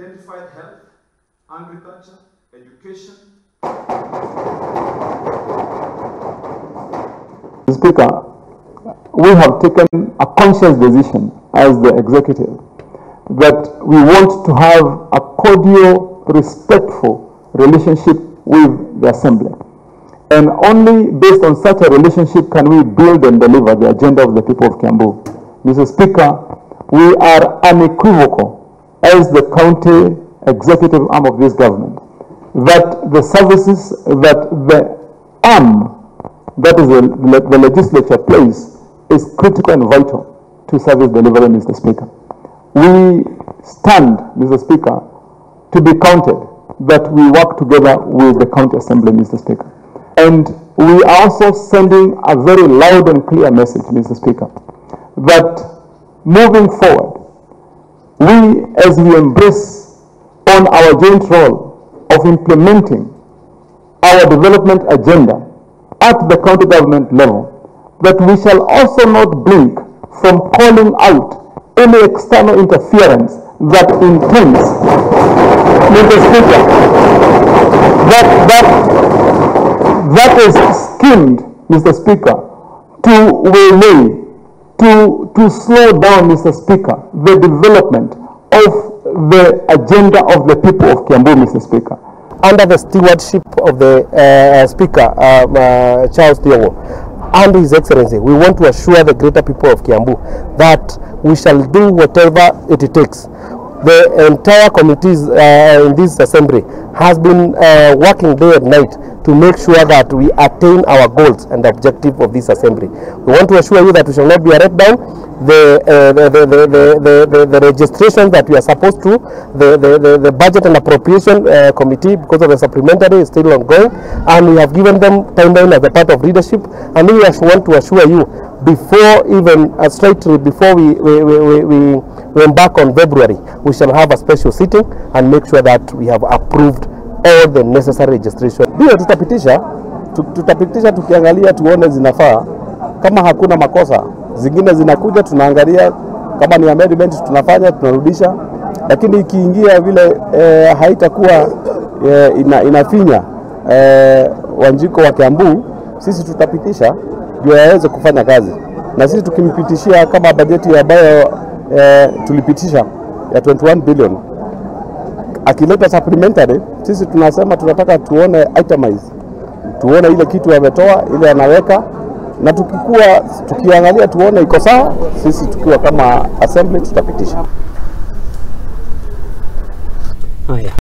identified health, agriculture, education. Mr. Speaker, we have taken a conscious decision as the executive that we want to have a cordial, respectful relationship with the Assembly. And only based on such a relationship can we build and deliver the agenda of the people of Kiambu. Mr. Speaker, we are unequivocal as the county executive arm of this government that the services that the arm, that is the legislature, plays is critical and vital to service delivery, Mr. Speaker. We stand, Mr. Speaker, to be counted that we work together with the county assembly, Mr. Speaker. And we are also sending a very loud and clear message, Mr. Speaker, that moving forward, as we embrace on our joint role of implementing our development agenda at the county government level, that we shall also not blink from calling out any external interference that intends, Mr. Speaker, that is schemed, Mr. Speaker, to waylay, to slow down, Mr. Speaker, the development of the agenda of the people of Kiambu, Mr. Speaker. Under the stewardship of the Speaker, Charles Diogo, and His Excellency, we want to assure the greater people of Kiambu that we shall do whatever it takes. The entire committees in this assembly has been working day and night to make sure that we attain our goals and the objective of this assembly. We want to assure you that we shall not be let down. The registration that we are supposed to, the budget and appropriation committee, because of the supplementary, is still ongoing, and we have given them timeline as a part of leadership. And we just want to assure you, before even before we embark on February, we shall have a special sitting and make sure that we have approved all the necessary registration. Ndio tutapitisha tukiangalia tuone zinafaa. Kama hakuna makosa, zingine zinakuja tunaangalia kama ni amendment tunafanya tunarudisha, lakini ikiingia vile haitakuwa inafinya Wanjiko wa Kiambu, sisi tutapitisha ndio yaweze kufanya kazi. Na sisi tukimpitishia kama bajeti ambayo tulipitisha ya 21 billion, akileta supplementary, sisi tunasema tunataka tuone itemize, tuone ile kitu ametoa, ile anaweka, na tukiangalia tuone iko sawa, sisi tukiwa kama assembly tutapitisha. Haya,